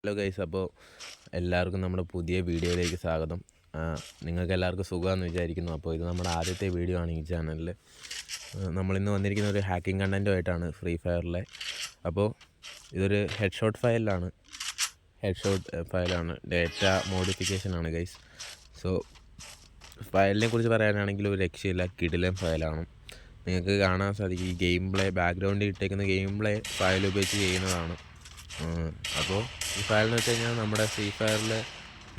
Hello guys, അപ്പോൾ എല്ലാവർക്കും നമ്മുടെ പുതിയ വീഡിയോയിലേക്ക് സ്വാഗതം. നിങ്ങൾക്ക് എല്ലാവർക്കും സുഖമാണെന്ന് വിചാരിക്കുന്നു. അപ്പോൾ ഇത് നമ്മുടെ ആദ്യത്തെ വീഡിയോ ആണ് ഈ ചാനലിൽ. നമ്മളിന്ന് വന്നിരിക്കുന്ന ഒരു ഹാക്കിംഗ് കണ്ടൻറ്റുമായിട്ടാണ് ഫ്രീ ഫയറിലെ. അപ്പോൾ ഇതൊരു ഹെഡ് ഷോട്ട് ഫയലാണ്, ഡേറ്റ മോഡിഫിക്കേഷനാണ് ഗൈസ്. സോ ഫയലിനെ കുറിച്ച് പറയാനാണെങ്കിൽ ഒരു രക്ഷയില്ല, കിടിലൻ ഫയലാണ്. നിങ്ങൾക്ക് കാണാൻ സാധിക്കും, ഈ ഗെയിം പ്ലേ ബാക്ക്ഗ്രൗണ്ടിൽ ഇട്ടേക്കുന്ന ഗെയിം പ്ലേ ഫയൽ ഉപയോഗിച്ച് ചെയ്യുന്നതാണ്. അപ്പോൾ ഈ ഫയൽ എന്ന് വെച്ച് കഴിഞ്ഞാൽ നമ്മുടെ ഫ്രീ ഫയറിൽ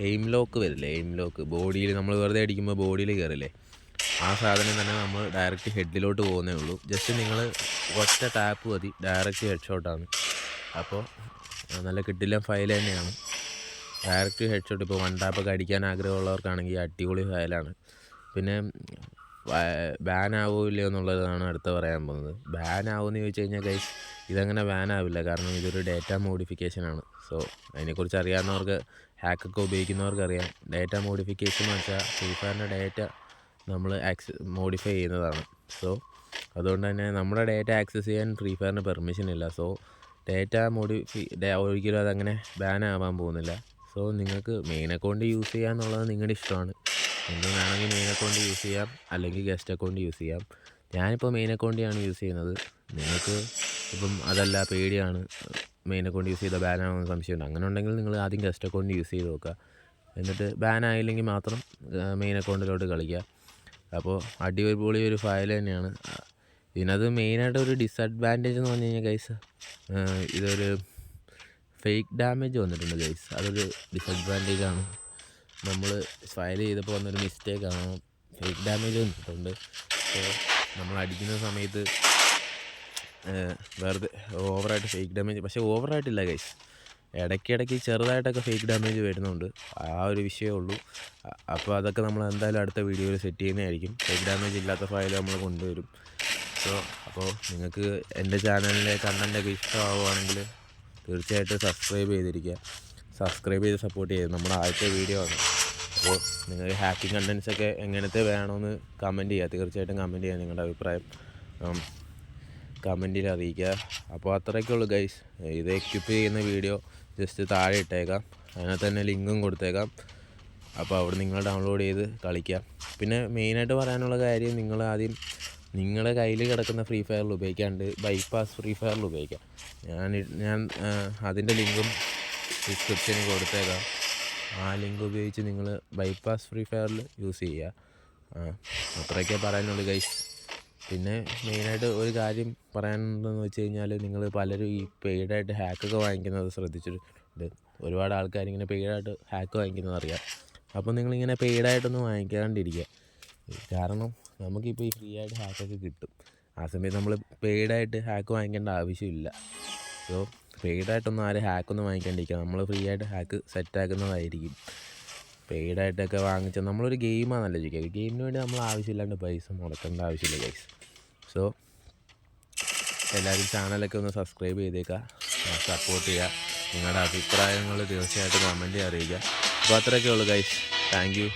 എയിം ലോക്ക് വരില്ലേ, എയിം ലോക്ക് ബോഡിയിൽ നമ്മൾ വെറുതെ അടിക്കുമ്പോൾ ബോഡിയിൽ കയറില്ലേ, ആ സാധനം തന്നെ നമ്മൾ ഡയറക്റ്റ് ഹെഡിലോട്ട് പോകുന്നേ ഉള്ളൂ. ജസ്റ്റ് നിങ്ങൾ ഒറ്റ ടാപ്പ് മതി, ഡയറക്റ്റ് ഹെഡ് ഷോട്ടാണ്. അപ്പോൾ നല്ല കിടിലൻ ഫയൽ തന്നെയാണ്, ഡയറക്റ്റ് ഹെഡ് ഷോട്ട്. ഇപ്പോൾ വൺ ടാപ്പൊക്കെ അടിക്കാൻ ആഗ്രഹമുള്ളവർക്കാണെങ്കിൽ അടിപൊളി ഫയലാണ്. പിന്നെ ബാൻ ആവില്ലയോ എന്നുള്ളതാണ് അടുത്ത് പറയാൻ പോകുന്നത്. ബാൻ ആവുമെന്ന് ചോദിച്ചു കഴിഞ്ഞാൽ ഗൈസ്, ഇതങ്ങനെ ബാൻ ആവില്ല, കാരണം ഇതൊരു ഡേറ്റ മോഡിഫിക്കേഷനാണ്. സോ അതിനെക്കുറിച്ച് അറിയാവുന്നവർക്ക്, ഹാക്കൊക്കെ ഉപയോഗിക്കുന്നവർക്ക് അറിയാം. ഡേറ്റ മോഡിഫിക്കേഷൻ എന്ന് വെച്ചാൽ ഫ്രീ ഫയറിൻ്റെ ഡേറ്റ നമ്മൾ മോഡിഫൈ ചെയ്യുന്നതാണ്. സോ അതുകൊണ്ട് തന്നെ നമ്മുടെ ഡേറ്റ ആക്സസ് ചെയ്യാൻ ഫ്രീ ഫയറിന് പെർമിഷൻ ഇല്ല. സോ ഡേറ്റ ഒരിക്കലും അതങ്ങനെ ബാൻ ആവാൻ പോകുന്നില്ല. സോ നിങ്ങൾക്ക് മെയിൻ അക്കൗണ്ട് യൂസ് ചെയ്യുക എന്നുള്ളത് നിങ്ങളുടെ ഇഷ്ടമാണ്. നിങ്ങൾക്ക് വേണമെങ്കിൽ മെയിൻ അക്കൗണ്ട് യൂസ് ചെയ്യാം, അല്ലെങ്കിൽ ഗസ്റ്റ് അക്കൗണ്ട് യൂസ് ചെയ്യാം. ഞാനിപ്പോൾ മെയിൻ അക്കൗണ്ടാണ് യൂസ് ചെയ്യുന്നത്. നിങ്ങൾക്ക് ഇപ്പം അതല്ല, പേടിയാണ് മെയിൻ അക്കൗണ്ട് യൂസ് ചെയ്താൽ ബാൻ ആവുന്ന സംശയമുണ്ട്, അങ്ങനെ ഉണ്ടെങ്കിൽ നിങ്ങൾ ആദ്യം ഗസ്റ്റ് അക്കൗണ്ട് യൂസ് ചെയ്ത് നോക്കുക. എന്നിട്ട് ബാൻ ആയില്ലെങ്കിൽ മാത്രം മെയിൻ അക്കൗണ്ടിലോട്ട് കളിക്കുക. അപ്പോൾ അടിപൊളി ഒരു ഫയൽ തന്നെയാണ്. ഇതിനകത്ത് മെയിനായിട്ട് ഒരു ഡിസഡ്വാൻറ്റേജ് എന്ന് പറഞ്ഞു കഴിഞ്ഞാൽ ഗൈസ്, ഇതൊരു ഫേക്ക് ഡാമേജ് വന്നിട്ടുണ്ട് ഗൈസ്. അതൊരു ഡിസഡ്വാൻറ്റേജാണ്. നമ്മൾ ഫയൽ ചെയ്തപ്പോൾ വന്നൊരു മിസ്റ്റേക്കാണ്, ഫേക്ക് ഡാമേജ് വന്നിട്ടുണ്ട്. സോ നമ്മൾ അടിക്കുന്ന സമയത്ത് വെറുതെ ഓവറായിട്ട് ഫേക്ക് ഡാമേജ്, പക്ഷേ ഓവറായിട്ടില്ല ഗൈസ്, ഇടയ്ക്കിടയ്ക്ക് ചെറുതായിട്ടൊക്കെ ഫേക്ക് ഡാമേജ് വരുന്നുണ്ട്. ആ ഒരു വിഷയമേ ഉള്ളൂ. അപ്പോൾ അതൊക്കെ നമ്മൾ എന്തായാലും അടുത്ത വീഡിയോയിൽ സെറ്റ് ചെയ്യുന്നതായിരിക്കും. ഫേക്ക് ഡാമേജ് ഇല്ലാത്ത ഫയൽ നമ്മൾ കൊണ്ടുവരും. സോ അപ്പോൾ നിങ്ങൾക്ക് എൻ്റെ ചാനലിലെ കണ്ടൻറ്റൊക്കെ ഇഷ്ടമാവുകയാണെങ്കിൽ തീർച്ചയായിട്ടും സബ്സ്ക്രൈബ് ചെയ്ത് സപ്പോർട്ട് ചെയ്ത്. നമ്മുടെ ആദ്യത്തെ വീഡിയോ ആണ്. അപ്പോൾ നിങ്ങൾ ഹാക്കിംഗ് കണ്ടൻറ്റ്സൊക്കെ എങ്ങനത്തെ വേണമെന്ന് കമൻറ്റ് ചെയ്യുക, തീർച്ചയായിട്ടും കമൻറ്റ് ചെയ്യുക. നിങ്ങളുടെ അഭിപ്രായം കമൻറ്റിൽ അറിയിക്കുക. അപ്പോൾ അത്രയൊക്കെ ഉള്ളൂ ഗൈസ്. ഇത് എക്വിപ്പ് ചെയ്യുന്ന വീഡിയോ ജസ്റ്റ് താഴെ ഇട്ടേക്കാം, അതിനകത്ത് തന്നെ ലിങ്കും കൊടുത്തേക്കാം. അപ്പോൾ അവിടെ നിങ്ങൾ ഡൗൺലോഡ് ചെയ്ത് കളിക്കുക. പിന്നെ മെയിനായിട്ട് പറയാനുള്ള കാര്യം, നിങ്ങൾ ആദ്യം നിങ്ങളുടെ കയ്യിൽ കിടക്കുന്ന ഫ്രീ ഫയറിൽ ഉപയോഗിക്കാണ്ട് ബൈപ്പാസ് ഫ്രീ ഫയറിൽ ഉപയോഗിക്കാം. ഞാൻ അതിൻ്റെ ലിങ്കും ഡിസ്ക്രിപ്ഷനിൽ കൊടുത്തേക്കാം. ആ ലിങ്ക് ഉപയോഗിച്ച് നിങ്ങൾ ബൈപ്പാസ് ഫ്രീ ഫയറിൽ യൂസ് ചെയ്യുക. അത്രയൊക്കെ പറയാനുള്ളൂ ഗൈസ്. പിന്നെ മെയിനായിട്ട് ഒരു കാര്യം പറയാനുണ്ടെന്ന് വെച്ച് കഴിഞ്ഞാൽ, നിങ്ങൾ പലരും ഈ പെയ്ഡായിട്ട് ഹാക്കൊക്കെ വാങ്ങിക്കുന്നത് ശ്രദ്ധിച്ചിട്ടുണ്ട്. ഒരുപാട് ആൾക്കാർ ഇങ്ങനെ പെയ്ഡായിട്ട് ഹാക്ക് വാങ്ങിക്കുന്നത് അറിയാം. അപ്പോൾ നിങ്ങളിങ്ങനെ പെയ്ഡായിട്ടൊന്നും വാങ്ങിക്കാണ്ടിരിക്കുക. കാരണം നമുക്കിപ്പോൾ ഈ ഫ്രീ ആയിട്ട് ഹാക്കൊക്കെ കിട്ടും. ആ സമയത്ത് നമ്മൾ പെയ്ഡായിട്ട് ഹാക്ക് വാങ്ങിക്കേണ്ട ആവശ്യമില്ല. സോ പെയ്ഡായിട്ടൊന്നും ആരും ഹാക്കൊന്നും വാങ്ങിക്കാണ്ടിരിക്കുക. നമ്മൾ ഫ്രീ ആയിട്ട് ഹാക്ക് സെറ്റാക്കുന്നതായിരിക്കും. പെയ്ഡായിട്ടൊക്കെ വാങ്ങിച്ചാൽ നമ്മളൊരു ഗെയിമാണല്ലോ ചെയ്യുക. ഗെയിമിന് വേണ്ടി നമ്മൾ ആവശ്യമില്ലാണ്ട് പൈസ മുടക്കേണ്ട ആവശ്യമില്ല ഗൈസ്. സോ എല്ലാവരും ചാനലൊക്കെ ഒന്ന് സബ്സ്ക്രൈബ് ചെയ്തേക്കുക, സപ്പോർട്ട് ചെയ്യുക. നിങ്ങളുടെ അഭിപ്രായങ്ങൾ തീർച്ചയായിട്ടും കമൻറ്റ് അറിയിക്കുക. അപ്പോൾ അത്രയൊക്കെ ഉള്ളൂ ഗൈസ്. Thank you.